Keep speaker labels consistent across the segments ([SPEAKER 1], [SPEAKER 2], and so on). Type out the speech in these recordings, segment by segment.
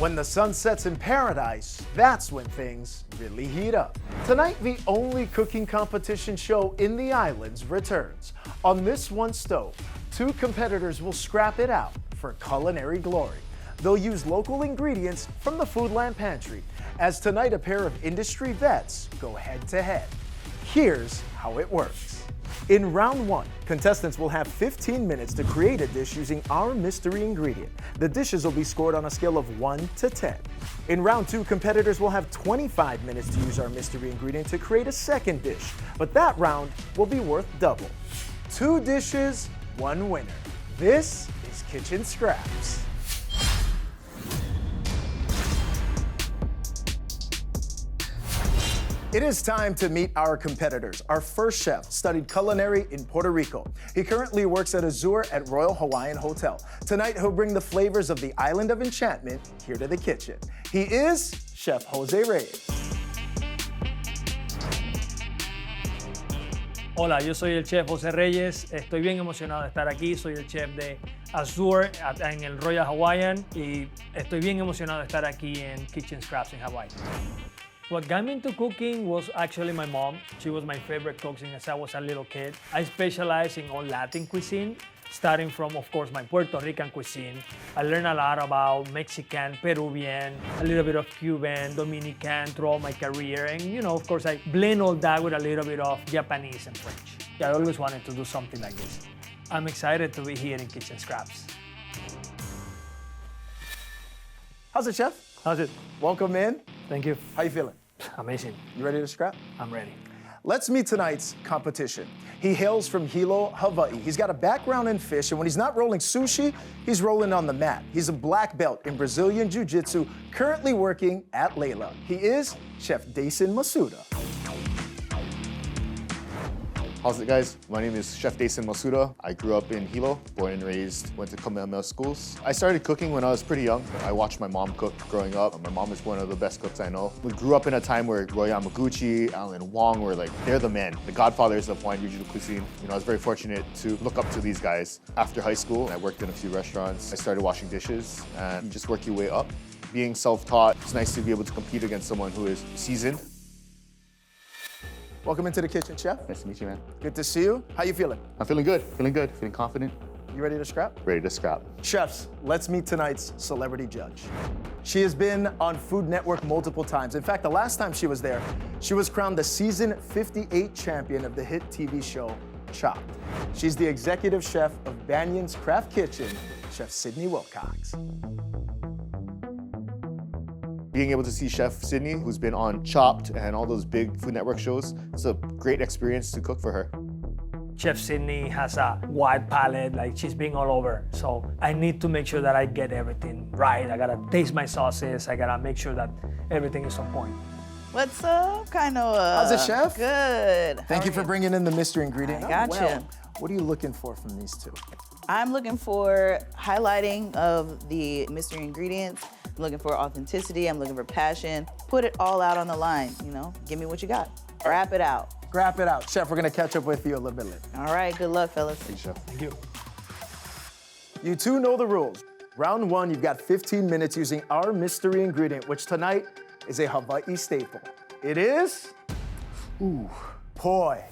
[SPEAKER 1] When the sun sets in paradise, that's when things really heat up. Tonight, the only cooking competition show in the islands returns. On this one stove, two competitors will scrap it out for culinary glory. They'll use local ingredients from the Foodland Pantry, as tonight a pair of industry vets go head to head. Here's how it works. In round one, contestants will have 15 minutes to create a dish using our mystery ingredient. The dishes will be scored on a scale of 1 to 10. In round two, competitors will have 25 minutes to use our mystery ingredient to create a second dish, but that round will be worth double. 2 dishes, 1 winner. This is Kitchen Scraps. It is time to meet our competitors. Our first chef studied culinary in Puerto Rico. He currently works at Azure at Royal Hawaiian Hotel. Tonight, he'll bring the flavors of the Island of Enchantment here to the kitchen. He is Chef Jose Reyes.
[SPEAKER 2] Hola, yo soy el chef José Reyes. Estoy bien emocionado de estar aquí. Soy el chef de Azure en el Royal Hawaiian y estoy bien emocionado de estar aquí en Kitchen Scraps in Hawaii. What got me into cooking was actually my mom. She was my favorite cook since I was a little kid. I specialize in all Latin cuisine, starting from, of course, my Puerto Rican cuisine. I learned a lot about Mexican, Peruvian, a little bit of Cuban, Dominican throughout my career. And, you know, of course, I blend all that with a little bit of Japanese and French. I always wanted to do something like this. I'm excited to be here in Kitchen Scraps.
[SPEAKER 1] How's it, Chef?
[SPEAKER 2] How's it?
[SPEAKER 1] Welcome in.
[SPEAKER 2] Thank you.
[SPEAKER 1] How you feeling?
[SPEAKER 2] Amazing.
[SPEAKER 1] You ready to scrap?
[SPEAKER 2] I'm ready.
[SPEAKER 1] Let's meet tonight's competition. He hails from Hilo, Hawaii. He's got a background in fish, and when he's not rolling sushi, he's rolling on the mat. He's a black belt in Brazilian Jiu-Jitsu, currently working at Layla. He is Chef Dason Masuda.
[SPEAKER 3] How's it, guys? My name is Chef Dason Masuda. I grew up in Hilo, born and raised, went to Kamehameha schools. I started cooking when I was pretty young. I watched my mom cook growing up. My mom is one of the best cooks I know. We grew up in a time where Roy Yamaguchi, Alan Wong were like, they're the men, the godfathers of Hawaiian regional cuisine. You know, I was very fortunate to look up to these guys. After high school, I worked in a few restaurants. I started washing dishes, and you just work your way up. Being self-taught, it's nice to be able to compete against someone who is seasoned.
[SPEAKER 1] Welcome into the kitchen, Chef.
[SPEAKER 3] Nice to meet you, man.
[SPEAKER 1] Good to see you. How you feeling?
[SPEAKER 3] I'm feeling good, feeling confident.
[SPEAKER 1] You ready to scrap?
[SPEAKER 3] Ready to scrap.
[SPEAKER 1] Chefs, let's meet tonight's celebrity judge. She has been on Food Network multiple times. In fact, the last time she was there, she was crowned the season 58 champion of the hit TV show, Chopped. She's the executive chef of Banyan's Craft Kitchen, Chef Sydney Wilcox.
[SPEAKER 3] Being able to see Chef Sydney, who's been on Chopped and all those big Food Network shows, it's a great experience to cook for her.
[SPEAKER 2] Chef Sydney has a wide palette, like she's been all over. So I need to make sure that I get everything right. I gotta taste my sauces. I gotta make sure that everything is on point.
[SPEAKER 4] What's up,
[SPEAKER 1] How's it, Chef?
[SPEAKER 4] Good.
[SPEAKER 1] Thank you for bringing in the mystery ingredient.
[SPEAKER 4] I gotcha.
[SPEAKER 1] What are you looking for from these two?
[SPEAKER 4] I'm looking for highlighting of the mystery ingredients. I'm looking for authenticity. I'm looking for passion. Put it all out on the line, you know? Give me what you got. Wrap it out.
[SPEAKER 1] Wrap it out. Chef, we're gonna catch up with you a little bit later.
[SPEAKER 4] All right, good luck, fellas.
[SPEAKER 3] Thank you, Chef.
[SPEAKER 2] Thank you.
[SPEAKER 1] You two know the rules. Round one, you've got 15 minutes using our mystery ingredient, which tonight is a Hawaii staple. It is, poi.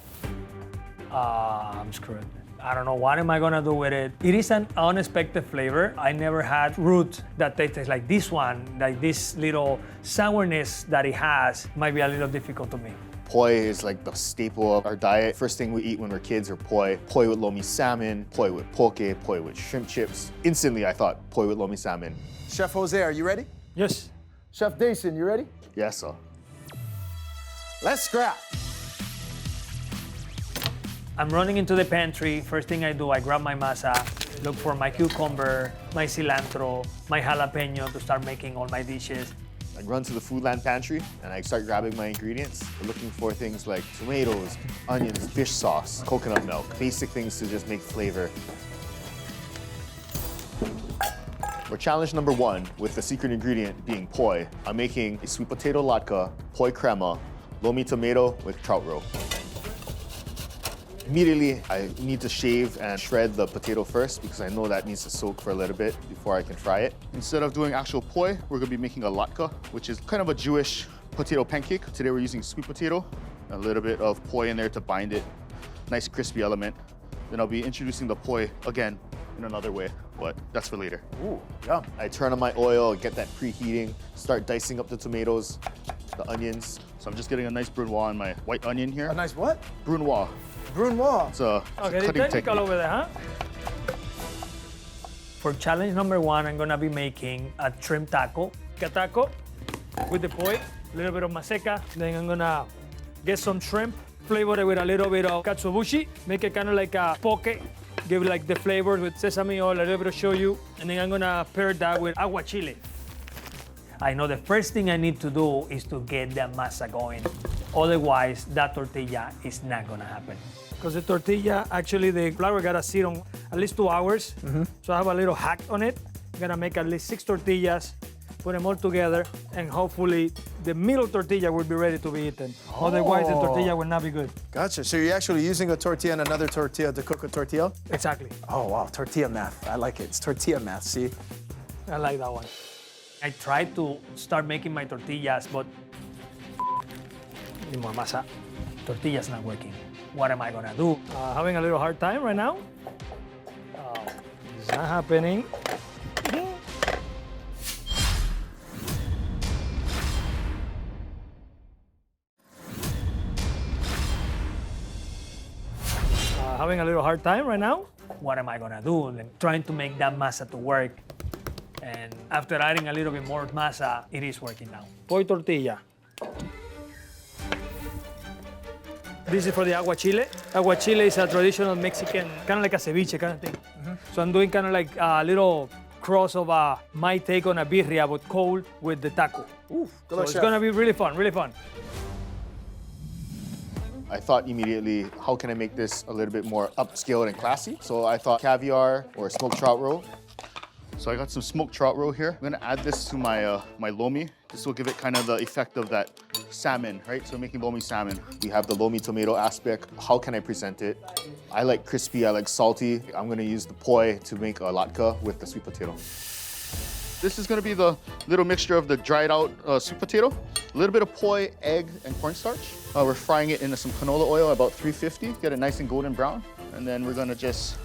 [SPEAKER 2] I'm screwed. I don't know what am I gonna do with it. It is an unexpected flavor. I never had fruit that tastes like this one, like this little sourness that it has might be a little difficult to me.
[SPEAKER 3] Poi is like the staple of our diet. First thing we eat when we're kids are poi. Poi with lomi salmon, poi with poke, poi with shrimp chips. Instantly, I thought poi with lomi salmon.
[SPEAKER 1] Chef Jose, are you ready?
[SPEAKER 2] Yes.
[SPEAKER 1] Chef Dason, you ready?
[SPEAKER 3] Yes, sir.
[SPEAKER 1] Let's scrap.
[SPEAKER 2] I'm running into the pantry. First thing I do, I grab my masa, look for my cucumber, my cilantro, my jalapeno to start making all my dishes.
[SPEAKER 3] I run to the Foodland pantry and I start grabbing my ingredients. We're looking for things like tomatoes, onions, fish sauce, coconut milk, basic things to just make flavor. For challenge number one, with the secret ingredient being poi, I'm making a sweet potato latke, poi crema, lomi tomato with trout roe. Immediately, I need to shave and shred the potato first because I know that needs to soak for a little bit before I can fry it. Instead of doing actual poi, we're gonna be making a latke, which is kind of a Jewish potato pancake. Today we're using sweet potato, a little bit of poi in there to bind it. Nice crispy element. Then I'll be introducing the poi again in another way, but that's for later.
[SPEAKER 1] Ooh, yum.
[SPEAKER 3] I turn on my oil, get that preheating, start dicing up the tomatoes, the onions. So I'm just getting a nice brunoise on my white onion here.
[SPEAKER 1] A nice what?
[SPEAKER 3] Brunoise.
[SPEAKER 1] Brunoise.
[SPEAKER 3] It's a
[SPEAKER 2] Okay,
[SPEAKER 3] cutting
[SPEAKER 2] technical
[SPEAKER 3] technique.
[SPEAKER 2] over there, huh? For challenge number 1, I'm gonna be making a shrimp taco. A taco with the poi, a little bit of maseca. Then I'm gonna get some shrimp, flavor it with a little bit of katsuobushi, make it kind of like a poke. Give it like the flavors with sesame oil, a little bit of shoyu, and then I'm gonna pair that with aguachile. I know the first thing I need to do is to get the masa going. Otherwise, that tortilla is not gonna happen. Because the tortilla, actually the flour gotta sit on at least 2 hours. So I have a little hack on it. I'm gonna make at least 6 tortillas, put them all together, and hopefully the middle tortilla will be ready to be eaten. Otherwise, the tortilla will not be good.
[SPEAKER 1] Gotcha. So you're actually using a tortilla and another tortilla to cook a tortilla?
[SPEAKER 2] Exactly.
[SPEAKER 1] Oh, wow. Tortilla math. I like it. It's tortilla math, see?
[SPEAKER 2] I like that one. I tried to start making my tortillas, but need more masa. Tortilla's not working. What am I gonna do? Having a little hard time right now. It's not happening. Having a little hard time right now. What am I gonna do? I'm trying to make that masa to work. And after adding a little bit more masa, it is working now. Poi tortilla. This is for the aguachile. Aguachile is a traditional Mexican, kind of like a ceviche kind of thing. So I'm doing kind of like a little cross of my take on a birria, but cold with the taco.
[SPEAKER 1] Ooh,
[SPEAKER 2] So it's gonna be really fun, really fun.
[SPEAKER 3] I thought immediately, how can I make this a little bit more upscale and classy? So I thought caviar or smoked trout roe. So I got some smoked trout roe here. I'm gonna add this to my my lomi. This will give it kind of the effect of that salmon, right? So making lomi salmon. We have the lomi tomato aspect. How can I present it? I like crispy, I like salty. I'm gonna use the poi to make a latke with the sweet potato. This is gonna be the little mixture of the dried out sweet potato, a little bit of poi, egg, and cornstarch. We're frying it into some canola oil, about 350, get it nice and golden brown. And then we're gonna just,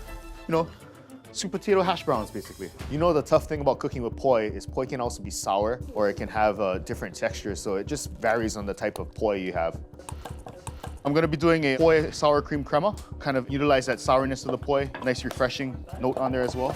[SPEAKER 3] sweet potato hash browns, basically. You know the tough thing about cooking with poi is poi can also be sour or it can have different textures, so it just varies on the type of poi you have. I'm gonna be doing a poi sour cream crema, kind of utilize that sourness of the poi, nice refreshing note on there as well.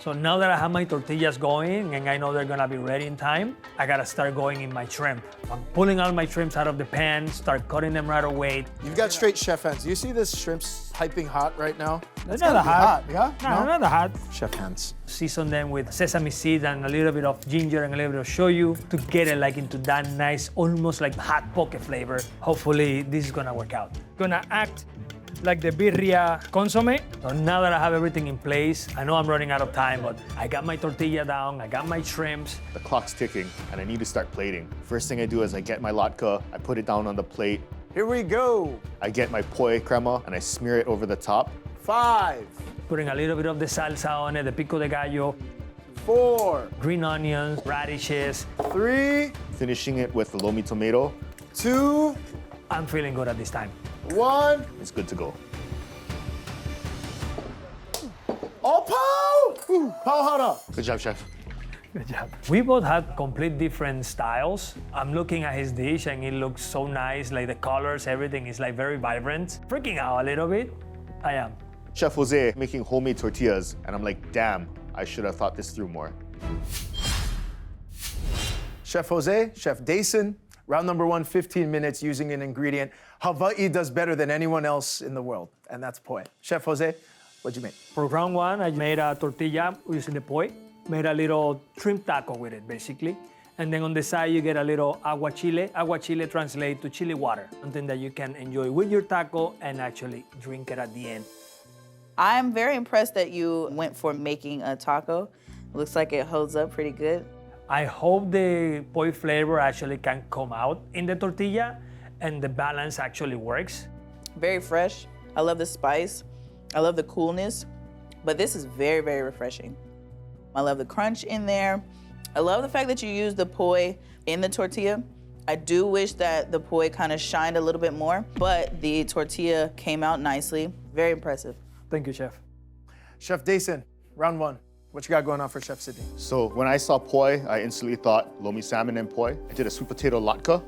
[SPEAKER 2] So now that I have my tortillas going and I know they're gonna be ready in time, I gotta start going in my shrimp. I'm pulling all my shrimps out of the pan, start cutting them right away.
[SPEAKER 1] You've got straight chef hands. You see this shrimps piping hot right now?
[SPEAKER 2] They're
[SPEAKER 1] It's
[SPEAKER 2] not
[SPEAKER 1] gotta be
[SPEAKER 2] hot.
[SPEAKER 1] Yeah?
[SPEAKER 2] No, not that hot.
[SPEAKER 1] Chef hands.
[SPEAKER 2] Season them with sesame seeds and a little bit of ginger and a little bit of shoyu to get it like into that nice, almost like hot poke flavor. Hopefully this is gonna work out. Gonna act like the birria consomme. So now that I have everything in place, I know I'm running out of time, but I got my tortilla down, I got my shrimps.
[SPEAKER 3] The clock's ticking and I need to start plating. First thing I do is I get my latke, I put it down on the plate.
[SPEAKER 1] Here we go.
[SPEAKER 3] I get my poi crema and I smear it over the top.
[SPEAKER 1] 5,
[SPEAKER 2] Putting a little bit of the salsa on it, the pico de gallo,
[SPEAKER 1] 4,
[SPEAKER 2] green onions, radishes.
[SPEAKER 1] 3,
[SPEAKER 3] Finishing it with the lomi tomato.
[SPEAKER 1] 2,
[SPEAKER 2] I'm feeling good at this time.
[SPEAKER 1] 1.
[SPEAKER 3] It's good to go.
[SPEAKER 1] Oh, Pao! Pao Hara.
[SPEAKER 3] Good job, chef.
[SPEAKER 2] Good job. We both had complete different styles. I'm looking at his dish and it looks so nice, like the colors, everything is like very vibrant. Freaking out a little bit. I am.
[SPEAKER 3] Chef Jose making homemade tortillas, and I'm like, damn, I should have thought this through more.
[SPEAKER 1] Chef Jose, Chef Dason, round number 1, 15 minutes using an ingredient Hawaii does better than anyone else in the world, and that's poi. Chef Jose, what'd you make?
[SPEAKER 2] For round 1, I made a tortilla using the poi. Made a little shrimp taco with it, basically. And then on the side, you get a little aguachile. Aguachile translates to chili water, something that you can enjoy with your taco and actually drink it at the end.
[SPEAKER 4] I'm very impressed that you went for making a taco. Looks like it holds up pretty good.
[SPEAKER 2] I hope the poi flavor actually can come out in the tortilla and the balance actually works.
[SPEAKER 4] Very fresh. I love the spice. I love the coolness, but this is very, very refreshing. I love the crunch in there. I love the fact that you use the poi in the tortilla. I do wish that the poi kind of shined a little bit more, but the tortilla came out nicely. Very impressive.
[SPEAKER 2] Thank you, Chef.
[SPEAKER 1] Chef Dason, round one. What you got going on for Chef Sydney?
[SPEAKER 3] So when I saw poi, I instantly thought lomi salmon and poi. I did a sweet potato latke.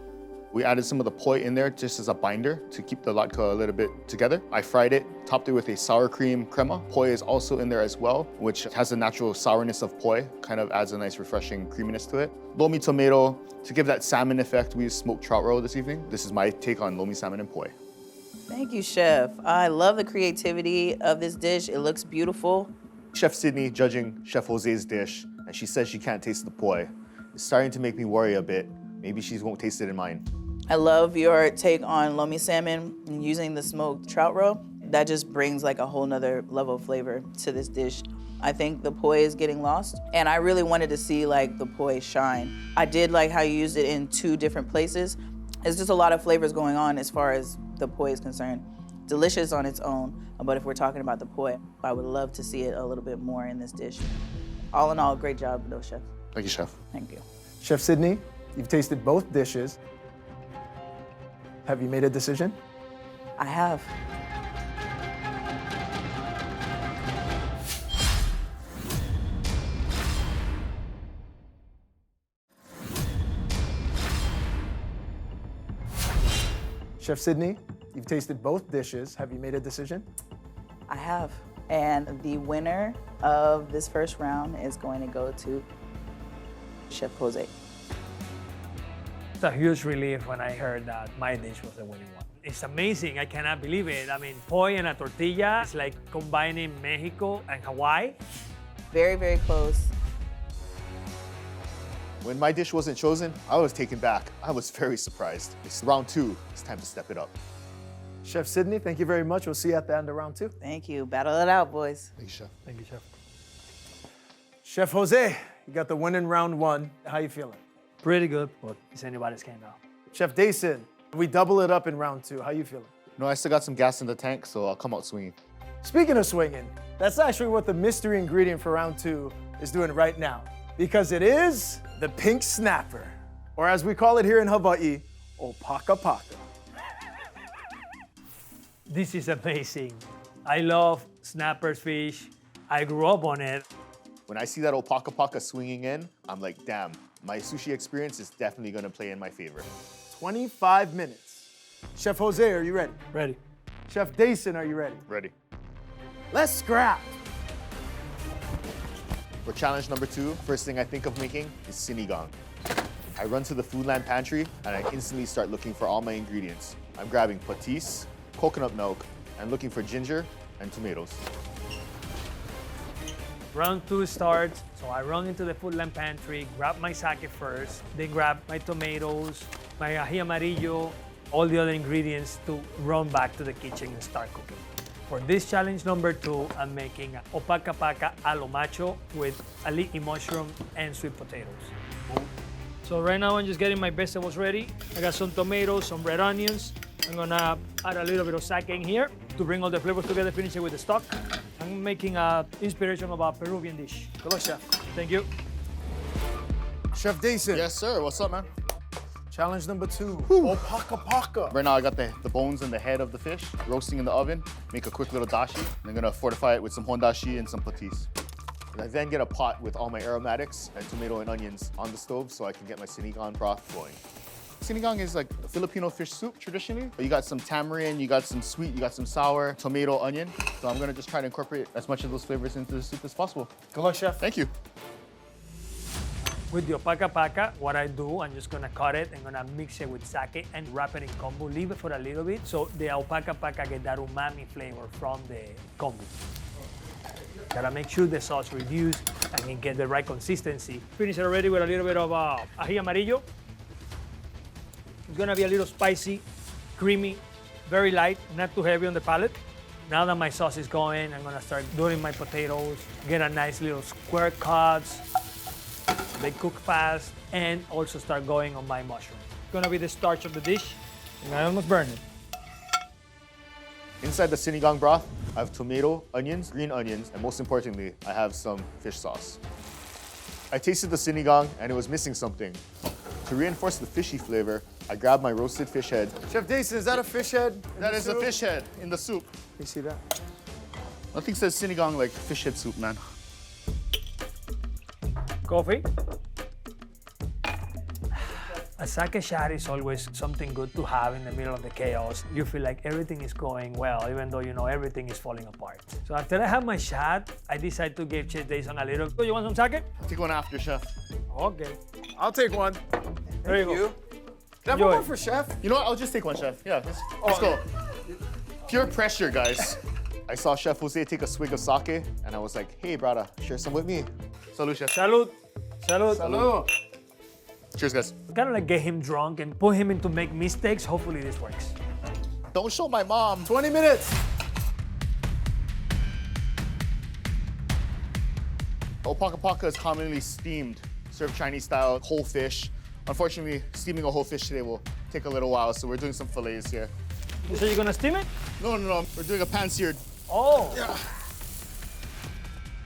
[SPEAKER 3] We added some of the poi in there just as a binder to keep the latke a little bit together. I fried it, topped it with a sour cream crema. Poi is also in there as well, which has the natural sourness of poi, kind of adds a nice refreshing creaminess to it. Lomi tomato, to give that salmon effect, we used smoked trout roe this evening. This is my take on lomi salmon and poi.
[SPEAKER 4] Thank you, Chef. I love the creativity of this dish. It looks beautiful.
[SPEAKER 3] Chef Sydney judging Chef Jose's dish, and she says she can't taste the poi. It's starting to make me worry a bit. Maybe she won't taste it in mine.
[SPEAKER 4] I love your take on lomi salmon and using the smoked trout roe. That just brings like a whole nother level of flavor to this dish. I think the poi is getting lost, and I really wanted to see like the poi shine. I did like how you used it in 2 different places. It's just a lot of flavors going on as far as the poi is concerned. Delicious on its own, but if we're talking about the poi, I would love to see it a little bit more in this dish. All in all, great job though, Chef.
[SPEAKER 3] Thank you, Chef.
[SPEAKER 4] Thank you.
[SPEAKER 1] Chef Sydney, you've tasted both dishes. Have you made a decision?
[SPEAKER 4] I have.
[SPEAKER 1] Chef Sydney, you've tasted both dishes. Have you made a decision?
[SPEAKER 4] I have. And the winner of this first round is going to go to Chef Jose.
[SPEAKER 2] It's a huge relief when I heard that my dish was the winning one. It's amazing, I cannot believe it. I mean, poi and a tortilla, it's like combining Mexico and Hawaii.
[SPEAKER 4] Very, very close.
[SPEAKER 3] When my dish wasn't chosen, I was taken back. I was very surprised. It's round 2. It's time to step it up.
[SPEAKER 1] Chef Sydney, thank you very much. We'll see you at the end of round 2.
[SPEAKER 4] Thank you. Battle it out, boys.
[SPEAKER 3] Thank you, Chef.
[SPEAKER 2] Thank you, Chef.
[SPEAKER 1] Chef Jose, you got the win in round 1. How you feeling?
[SPEAKER 2] Pretty good, but it's anybody's game now.
[SPEAKER 1] Chef Dason, we double it up in round 2. How you feeling?
[SPEAKER 3] No, I still got some gas in the tank, so I'll come out swinging.
[SPEAKER 1] Speaking of swinging, that's actually what the mystery ingredient for round 2 is doing right now, because it is the pink snapper, or as we call it here in Hawaii, opaka paka.
[SPEAKER 2] This is amazing. I love snapper's fish. I grew up on it.
[SPEAKER 3] When I see that opaka paka swinging in, I'm like, damn, my sushi experience is definitely gonna play in my favor.
[SPEAKER 1] 25 minutes. Chef Jose, are you ready?
[SPEAKER 2] Ready.
[SPEAKER 1] Chef Dason, are you ready?
[SPEAKER 3] Ready.
[SPEAKER 1] Let's scrap.
[SPEAKER 3] For challenge number 2, first thing I think of making is sinigang. I run to the Foodland pantry and I instantly start looking for all my ingredients. I'm grabbing patis, coconut milk, and looking for ginger and tomatoes.
[SPEAKER 2] Round 2 starts, so I run into the Foodland pantry, grab my sake first, then grab my tomatoes, my ají amarillo, all the other ingredients to run back to the kitchen and start cooking. For this challenge number 2, I'm making opaka paka a lo macho with aliki mushroom and sweet potatoes. So right now I'm just getting my vegetables ready. I got some tomatoes, some red onions. I'm gonna add a little bit of sake in here to bring all the flavors together, finish it with the stock. I'm making an inspiration of a Peruvian dish.
[SPEAKER 1] Good luck, Chef.
[SPEAKER 2] Thank you.
[SPEAKER 1] Chef Dason,
[SPEAKER 3] Yes, sir. What's up, man?
[SPEAKER 1] challenge number 2, opaka paka.
[SPEAKER 3] Right now, I got the bones and the head of the fish roasting in the oven. Make a quick little dashi. And I'm gonna fortify it with some hondashi and some patis. And I then get a pot with all my aromatics and tomato and onions on the stove so I can get my sinigang broth flowing. Sinigang is like a Filipino fish soup traditionally. You got some tamarind, you got some sweet, you got some sour, tomato, onion. So I'm gonna just try to incorporate as much of those flavors into the soup as possible.
[SPEAKER 1] Good luck, Chef.
[SPEAKER 3] Thank you.
[SPEAKER 2] With the opaka paka, what I do, I'm just gonna cut it and gonna mix it with sake and wrap it in kombu. Leave it for a little bit so the opaka paka get that umami flavor from the kombu. Gotta make sure the sauce reduce and it get the right consistency. Finish it already with a little bit of ají amarillo. It's gonna be a little spicy, creamy, very light, not too heavy on the palate. Now that my sauce is going, I'm gonna start doing my potatoes, get a nice little square cuts. They cook fast, and also start going on my mushroom. It's gonna be the starch of the dish. I almost burned it.
[SPEAKER 3] Inside the sinigang broth, I have tomato, onions, green onions, and most importantly, I have some fish sauce. I tasted the sinigang and it was missing something. To reinforce the fishy flavor, I grabbed my roasted fish head.
[SPEAKER 1] Chef Dason, is that a fish head?
[SPEAKER 3] That is a fish head in the soup.
[SPEAKER 1] You see that?
[SPEAKER 3] Nothing says sinigang like fish head soup, man.
[SPEAKER 2] Coffee. A sake shot is always something good to have in the middle of the chaos. You feel like everything is going well, even though you know everything is falling apart. So after I have my shot, I decide to give Chef Dason a little. Oh, you want some sake?
[SPEAKER 3] Take one after, chef.
[SPEAKER 2] Okay.
[SPEAKER 1] I'll take one.
[SPEAKER 2] There you go.
[SPEAKER 1] Can I have
[SPEAKER 2] Enjoy.
[SPEAKER 1] one for Chef?
[SPEAKER 3] You know what? I'll just take one, chef. Yeah, let's go. Pure pressure, guys. I saw Chef Jose take a swig of sake, and I was like, hey, brother, share some with me. Salud, chef.
[SPEAKER 2] Salud. Salud.
[SPEAKER 1] Hello.
[SPEAKER 3] Cheers, guys.
[SPEAKER 2] Kind of like get him drunk and put him in to make mistakes. Hopefully this works.
[SPEAKER 3] Don't show my mom.
[SPEAKER 1] 20 minutes.
[SPEAKER 3] Opaka paka is commonly steamed, served Chinese style, whole fish. Unfortunately, steaming a whole fish today will take a little while, so we're doing some fillets here.
[SPEAKER 2] You say you're gonna steam it?
[SPEAKER 3] No, we're doing a pan-seared.
[SPEAKER 2] Oh.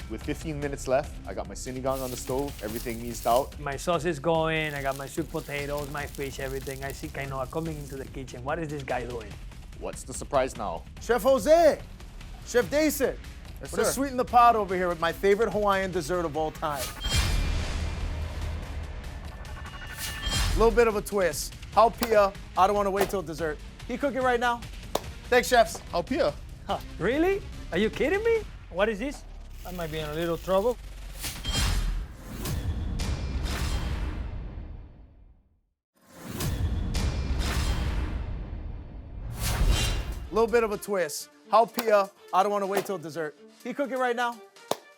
[SPEAKER 3] With 15 minutes left, I got my sinigang on the stove, everything minced out.
[SPEAKER 2] My sauce is going. I got my sweet potatoes, my fish, everything. I see Kainoa coming into the kitchen. What is this guy doing?
[SPEAKER 3] What's the surprise now?
[SPEAKER 1] Chef Jose. Chef Dason.
[SPEAKER 3] Yes,
[SPEAKER 1] We're gonna
[SPEAKER 3] sir.
[SPEAKER 1] sweeten the pot over here with my favorite Hawaiian dessert of all time. A little bit of a twist. Haupia, I don't want to wait till dessert. Can you cook it right now? Thanks, chefs.
[SPEAKER 3] Alpia.
[SPEAKER 2] Huh, really? Are you kidding me? What is this? I might be in a little trouble.
[SPEAKER 1] A little bit of a twist. Haupia, I don't want to wait till dessert. Can you cook it right now?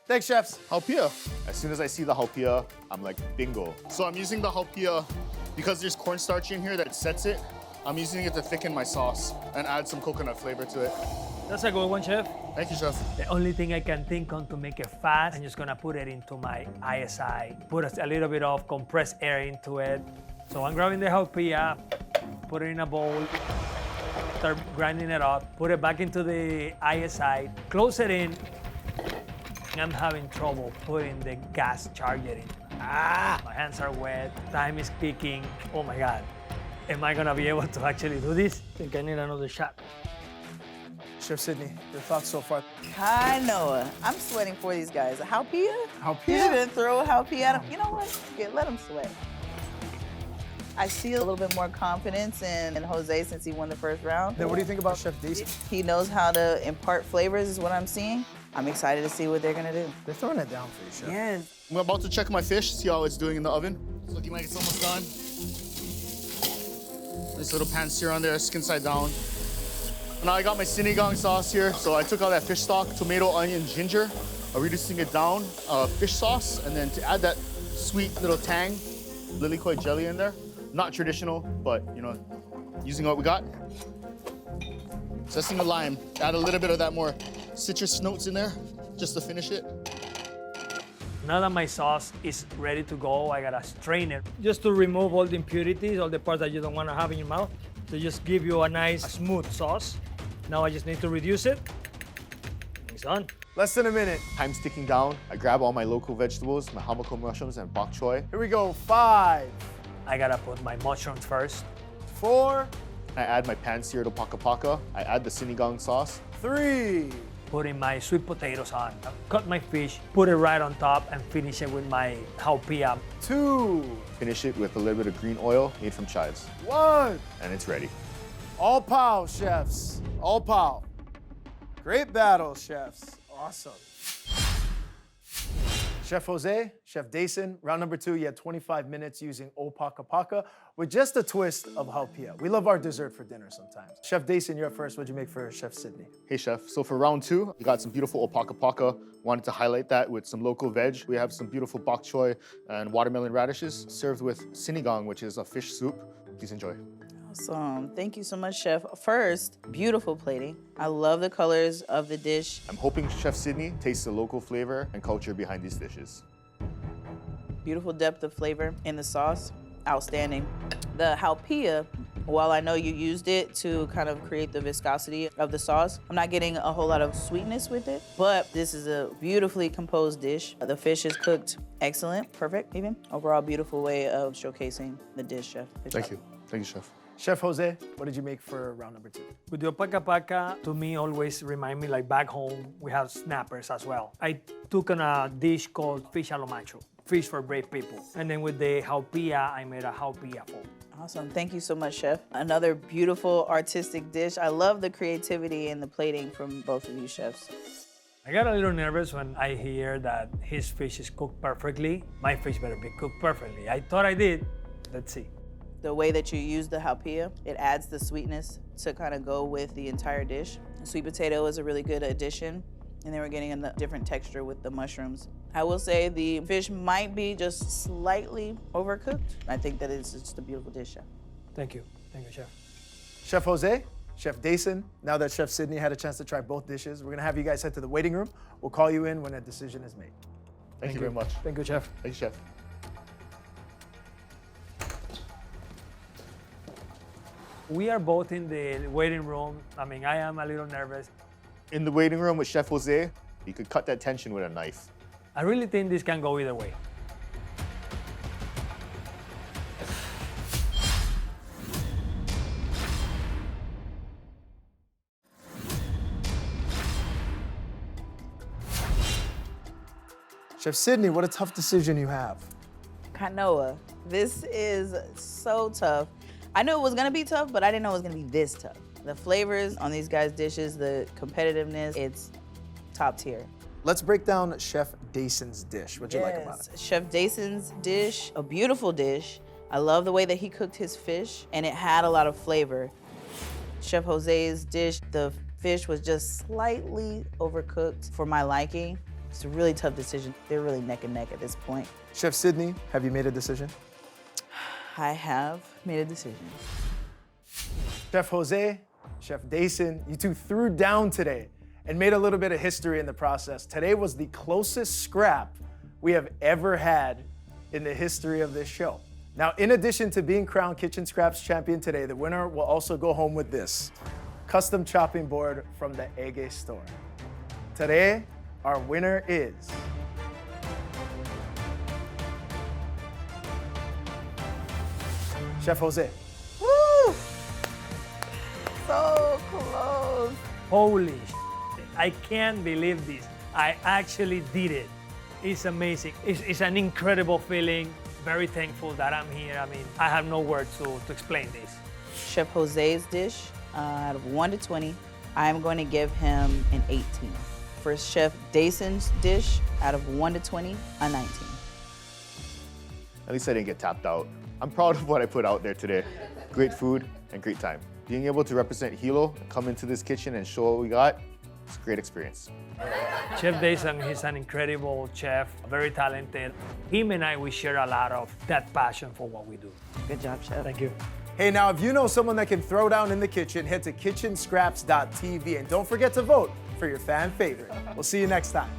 [SPEAKER 1] Thanks, chefs.
[SPEAKER 3] Haupia. As soon as I see the haupia, I'm like, bingo. So I'm using the haupia because there's cornstarch in here that sets it. I'm using it to thicken my sauce and add some coconut flavor to it.
[SPEAKER 2] That's a good one, chef.
[SPEAKER 3] Thank you, chef.
[SPEAKER 2] The only thing I can think on to make it fast, I'm just gonna put it into my ISI. Put a little bit of compressed air into it. So I'm grabbing the haupia, put it in a bowl, start grinding it up, put it back into the ISI, close it in. I'm having trouble putting the gas charger in. My hands are wet, time is ticking. Oh my God. Am I gonna be able to actually do this? I think I need another shot.
[SPEAKER 1] Chef Sydney, your thoughts so far?
[SPEAKER 4] Kainoa. I'm sweating for these guys. Haupia?
[SPEAKER 1] Haupia?
[SPEAKER 4] You didn't throw a haupia at them. You know what? Let them sweat. I see a little bit more confidence in Jose since he won the first round.
[SPEAKER 1] Then what do you think about Chef Dason?
[SPEAKER 4] He knows how to impart flavors is what I'm seeing. I'm excited to see what they're gonna do.
[SPEAKER 1] They're throwing it down for you, Chef.
[SPEAKER 4] Yes.
[SPEAKER 3] I'm about to check my fish, see how it's doing in the oven. It's looking like it's almost done. Nice little pan sear on there, skin side down. Now I got my sinigang sauce here. So I took out that fish stock, tomato, onion, ginger, reducing it down, fish sauce, and then to add that sweet little tang, lilikoi jelly in there. Not traditional, but you know, using what we got. Zesting a lime, add a little bit of that more citrus notes in there, just to finish it.
[SPEAKER 2] Now that my sauce is ready to go, I gotta strain it. Just to remove all the impurities, all the parts that you don't wanna have in your mouth. To just give you a nice, smooth sauce. Now I just need to reduce it. It's done.
[SPEAKER 1] Less than a minute.
[SPEAKER 3] Time's ticking down. I grab all my local vegetables, my hamako mushrooms and bok choy.
[SPEAKER 1] Here we go. 5,
[SPEAKER 2] I gotta put my mushrooms first.
[SPEAKER 1] 4,
[SPEAKER 3] I add my pan-seared opaka paka. I add the sinigang sauce.
[SPEAKER 1] 3,
[SPEAKER 2] Putting my sweet potatoes on. Cut my fish, put it right on top, and finish it with my haupia.
[SPEAKER 1] 2,
[SPEAKER 3] Finish it with a little bit of green oil made from chives.
[SPEAKER 1] 1.
[SPEAKER 3] And it's ready.
[SPEAKER 1] All pow, chefs. All pow. Great battle, chefs. Awesome. Chef Jose, Chef Dason, round number 2, you had 25 minutes using opaka paka with just a twist of haupia. We love our dessert for dinner sometimes. Chef Dason, you're up first. What'd you make for Chef Sydney?
[SPEAKER 3] Hey chef, so for round 2, we got some beautiful opaka paka. Wanted to highlight that with some local veg. We have some beautiful bok choy and watermelon radishes served with sinigang, which is a fish soup. Please enjoy.
[SPEAKER 4] Awesome. Thank you so much, Chef. First, beautiful plating. I love the colors of the dish.
[SPEAKER 3] I'm hoping Chef Sydney tastes the local flavor and culture behind these dishes.
[SPEAKER 4] Beautiful depth of flavor in the sauce. Outstanding. The haupia While I know you used it to kind of create the viscosity of the sauce, I'm not getting a whole lot of sweetness with it, but this is a beautifully composed dish. The fish is cooked excellent, perfect even. Overall, beautiful way of showcasing the dish, Chef. Good
[SPEAKER 3] Thank
[SPEAKER 4] job.
[SPEAKER 3] you. Thank you, Chef.
[SPEAKER 1] Chef Jose, what did you make for round number 2?
[SPEAKER 2] With your paka paka, to me, always remind me like back home, we have snappers as well. I took on a dish called fish a lo macho, fish for brave people. And then with the haupia, I made a haupia fold.
[SPEAKER 4] Awesome. Thank you so much, Chef. Another beautiful artistic dish. I love the creativity and the plating from both of you chefs.
[SPEAKER 2] I got a little nervous when I hear that his fish is cooked perfectly. My fish better be cooked perfectly. I thought I did. Let's see.
[SPEAKER 4] The way that you use the haupia, it adds the sweetness to kind of go with the entire dish. The sweet potato is a really good addition, and then we're getting a different texture with the mushrooms. I will say the fish might be just slightly overcooked. I think that it's just a beautiful dish, Chef.
[SPEAKER 2] Thank you. Thank you, Chef.
[SPEAKER 1] Chef Jose, Chef Dason, now that Chef Sydney had a chance to try both dishes, we're gonna have you guys head to the waiting room. We'll call you in when a decision is made.
[SPEAKER 3] Thank you very much.
[SPEAKER 2] Thank you, Chef.
[SPEAKER 3] Thank you, Chef.
[SPEAKER 2] We are both in the waiting room. I mean, I am a little nervous.
[SPEAKER 3] In the waiting room with Chef Jose, you could cut that tension with a knife.
[SPEAKER 2] I really think this can go either way.
[SPEAKER 1] Chef Sydney, what a tough decision you have.
[SPEAKER 4] Kanoa, this is so tough. I knew it was gonna be tough, but I didn't know it was gonna be this tough. The flavors on these guys' dishes, the competitiveness, it's top tier.
[SPEAKER 1] Let's break down Chef Dason's dish. What'd you like about it?
[SPEAKER 4] Chef Dason's dish, a beautiful dish. I love the way that he cooked his fish, and it had a lot of flavor. Chef Jose's dish, the fish was just slightly overcooked for my liking. It's a really tough decision. They're really neck and neck at this point.
[SPEAKER 1] Chef Sydney, have you made a decision?
[SPEAKER 4] I have made a decision.
[SPEAKER 1] Chef Jose, Chef Dason, you two threw down today and made a little bit of history in the process. Today was the closest scrap we have ever had in the history of this show. Now, in addition to being crowned Kitchen Scraps champion today, the winner will also go home with this custom chopping board from the Ege store. Today, our winner is Chef Jose.
[SPEAKER 4] Woo! So close.
[SPEAKER 2] Holy shit. I can't believe this. I actually did it. It's amazing. It's an incredible feeling. Very thankful that I'm here. I mean, I have no words to explain this.
[SPEAKER 4] Chef Jose's dish, out of 1 to 20, I'm going to give him an 18. For Chef Dason's dish, out of 1 to 20, a 19.
[SPEAKER 3] At least I didn't get tapped out. I'm proud of what I put out there today. Great food and great time. Being able to represent Hilo, come into this kitchen and show what we got, it's a great experience.
[SPEAKER 2] Chef Dason, he's an incredible chef, very talented. Him and I, we share a lot of that passion for what we do.
[SPEAKER 4] Good job, Chef.
[SPEAKER 2] Thank you.
[SPEAKER 1] Hey, now if you know someone that can throw down in the kitchen, head to kitchenscraps.tv and don't forget to vote for your fan favorite. We'll see you next time.